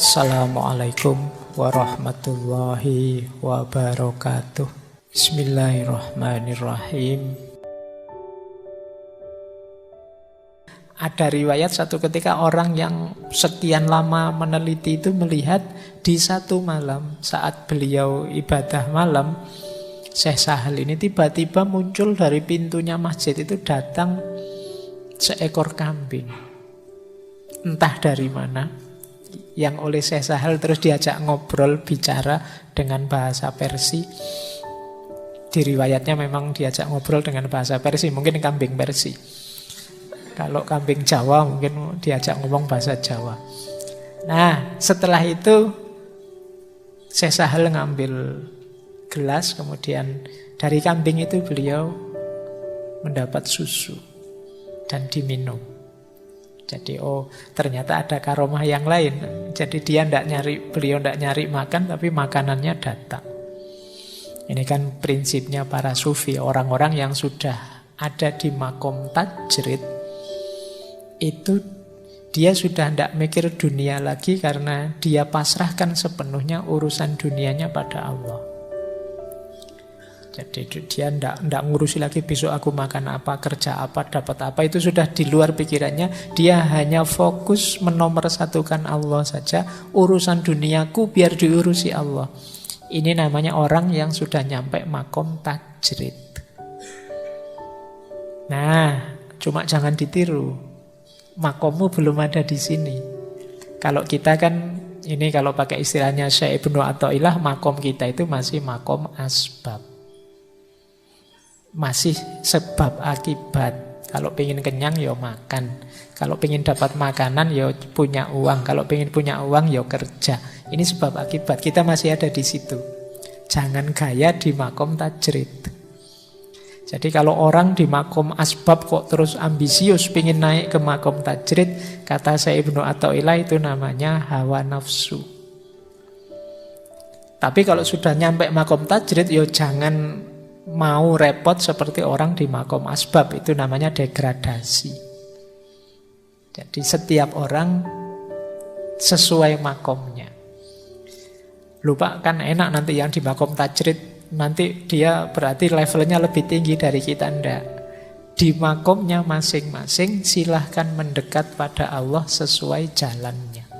Assalamualaikum warahmatullahi wabarakatuh. Bismillahirrahmanirrahim. Ada riwayat satu ketika orang yang sekian lama meneliti itu melihat di satu malam saat beliau ibadah malam, Syekh Sahal ini tiba-tiba muncul dari pintunya masjid itu datang seekor kambing. Entah dari mana. Yang oleh Syekh Sahal terus diajak ngobrol, bicara dengan bahasa Persia. Di riwayatnya memang diajak ngobrol dengan bahasa Persia, mungkin kambing Persia. Kalau kambing Jawa mungkin diajak ngomong bahasa Jawa. Nah, setelah itu Syekh Sahal ngambil gelas, kemudian dari kambing itu beliau mendapat susu dan diminum. Jadi ternyata ada karomah yang lain. Jadi beliau tidak nyari makan, tapi makanannya datang. Ini kan prinsipnya para sufi, orang-orang yang sudah ada di makom tajrid, itu dia sudah tidak mikir dunia lagi karena dia pasrahkan sepenuhnya urusan dunianya pada Allah. Jadi dia tidak ngurusi lagi besok aku makan apa, kerja apa, dapat apa. Itu sudah di luar pikirannya. Dia hanya fokus menomorsatukan Allah saja. Urusan duniaku biar diurusi Allah. Ini namanya orang yang sudah nyampe makom tajrid. Nah, cuma jangan ditiru. Makommu belum ada di sini. Kalau kita kan, ini kalau pakai istilahnya Syekh Ibnu Athaillah, makom kita itu masih makom asbab. Masih sebab akibat. Kalau pengen kenyang ya makan. Kalau pengen dapat makanan ya punya uang. Kalau pengen punya uang ya kerja. Ini sebab akibat. Kita masih ada di situ. Jangan gaya di makom tajrid. Jadi kalau orang di makom asbab kok terus ambisius pengen naik ke makom tajrid, kata Syekh Ibnu Athaillah itu namanya hawa nafsu. Tapi kalau sudah nyampe makom tajrid ya jangan mau repot seperti orang di makom asbab. Itu namanya degradasi. Jadi setiap orang sesuai makomnya. Lupa kan enak nanti yang di makom tajrid, nanti dia berarti levelnya lebih tinggi dari kita. Enggak. Di makomnya masing-masing silahkan mendekat pada Allah sesuai jalannya.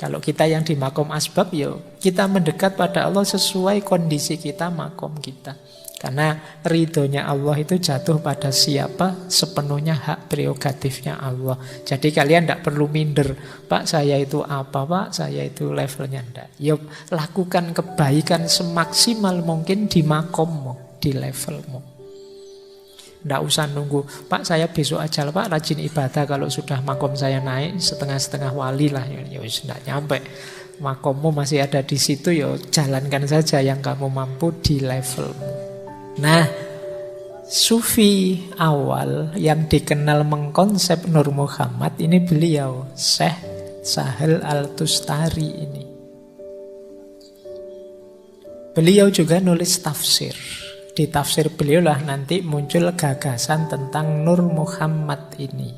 Kalau kita yang di makom asbab, ya kita mendekat pada Allah sesuai kondisi kita, makom kita. Karena ridhonya Allah itu jatuh pada siapa, sepenuhnya hak prerogatifnya Allah. Jadi kalian tidak perlu minder, Pak saya itu apa, Pak saya itu levelnya enggak. Ya lakukan kebaikan semaksimal mungkin di makommu, di levelmu. Tidak usah nunggu, Pak saya besok aja Pak rajin ibadah, kalau sudah makom saya naik setengah-setengah wali lah. Ya tidak nyampe. Makommu masih ada di situ, ya jalankan saja yang kamu mampu di levelmu. Nah, sufi awal yang dikenal mengkonsep Nur Muhammad ini beliau, Syekh Sahal Al-Tustari ini. Beliau juga nulis tafsir. Di tafsir beliau lah nanti muncul gagasan tentang Nur Muhammad ini.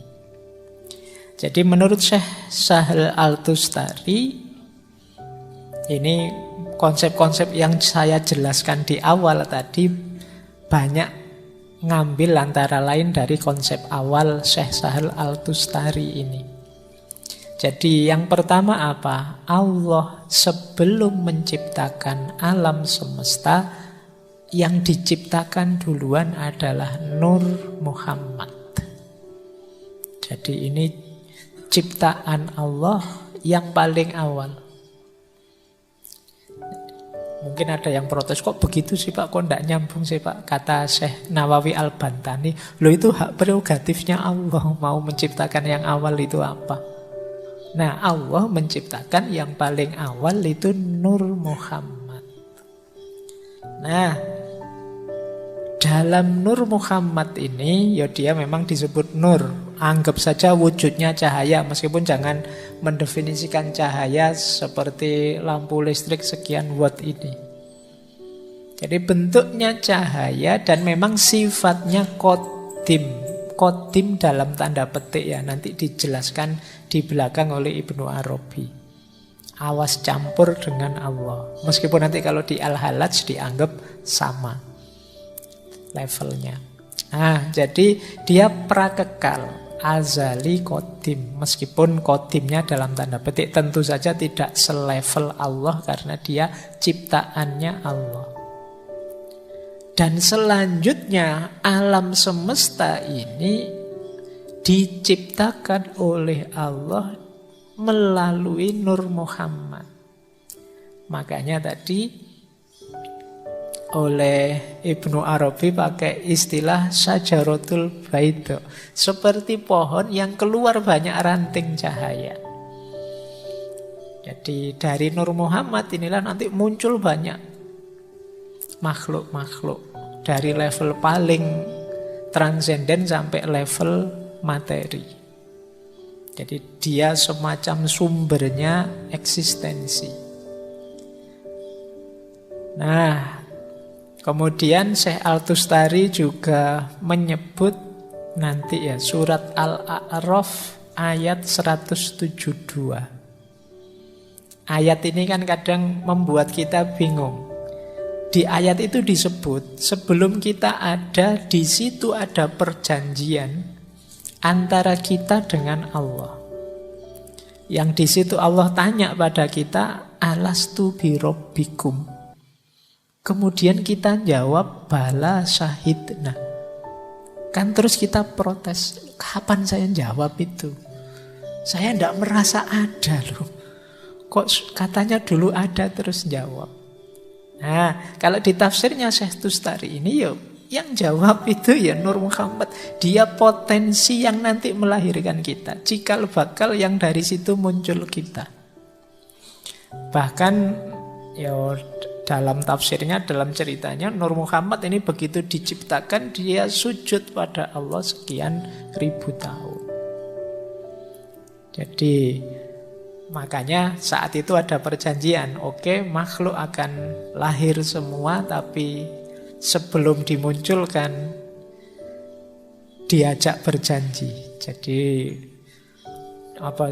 Jadi menurut Syekh Sahal Al-Tustari, ini konsep-konsep yang saya jelaskan di awal tadi banyak ngambil antara lain dari konsep awal Syekh Sahal Al-Tustari ini. Jadi yang pertama apa? Allah sebelum menciptakan alam semesta, yang diciptakan duluan adalah Nur Muhammad. Jadi ini ciptaan Allah yang paling awal. Mungkin ada yang protes, kok begitu sih Pak, kok tidak nyambung sih Pak. Kata Syekh Nawawi Al-Bantani, loh itu hak prerogatifnya Allah, mau menciptakan yang awal itu apa. Nah Allah menciptakan yang paling awal itu Nur Muhammad. Nah dalam Nur Muhammad ini, ya dia memang disebut Nur. Anggap saja wujudnya cahaya, meskipun jangan mendefinisikan cahaya seperti lampu listrik sekian watt ini. Jadi bentuknya cahaya dan memang sifatnya qadim. Qadim dalam tanda petik ya, nanti dijelaskan di belakang oleh Ibnu Arabi. Awas campur dengan Allah. Meskipun nanti kalau di Al-Halaj dianggap sama levelnya. Nah, jadi dia prakekal, azali, qadim. Meskipun qadimnya dalam tanda petik tentu saja tidak selevel Allah karena dia ciptaannya Allah. Dan selanjutnya alam semesta ini diciptakan oleh Allah melalui Nur Muhammad. Makanya tadi oleh Ibnu Arabi pakai istilah syajaratul baida, seperti pohon yang keluar banyak ranting cahaya. Jadi dari Nur Muhammad inilah nanti muncul banyak makhluk-makhluk dari level paling transenden sampai level materi. Jadi dia semacam sumbernya eksistensi. Nah, kemudian Syekh Al-Tustari juga menyebut nanti ya surat Al-A'raf ayat 172. Ayat ini kan kadang membuat kita bingung. Di ayat itu disebut sebelum kita ada, di situ ada perjanjian antara kita dengan Allah. Yang di situ Allah tanya pada kita, alastu birabbikum. Kemudian kita jawab bala syahidna. Kan terus kita protes, kapan saya jawab itu? Saya tidak merasa ada loh. Kok katanya dulu ada terus jawab. Nah, kalau di tafsirnya Syekh Tustari ini yang jawab itu ya Nur Muhammad. Dia potensi yang nanti melahirkan kita. Cikal bakal yang dari situ muncul kita. Bahkan dalam tafsirnya, dalam ceritanya Nur Muhammad ini begitu diciptakan dia sujud pada Allah sekian ribu tahun. Jadi makanya saat itu ada perjanjian. Oke, makhluk akan lahir semua, tapi sebelum dimunculkan diajak berjanji. Jadi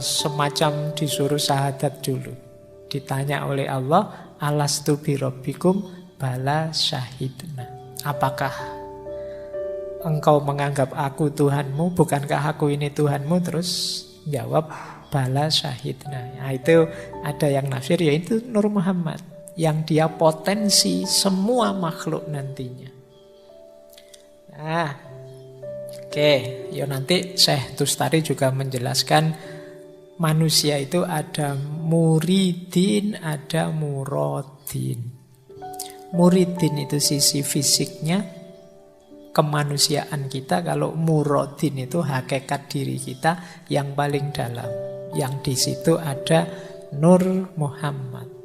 semacam disuruh syahadat dulu. Ditanya oleh Allah, alastu birabbikum bala syahidna. Apakah engkau menganggap aku Tuhanmu? Bukankah aku ini Tuhanmu? Terus jawab bala syahidna. Nah, itu ada yang nafsir yaitu Nur Muhammad yang dia potensi semua makhluk nantinya. Nah, oke, nanti Syekh Tustari juga menjelaskan manusia itu ada muridin, ada muradin. Muridin itu sisi fisiknya, kemanusiaan kita. Kalau muradin itu hakikat diri kita yang paling dalam. Yang di situ ada Nur Muhammad.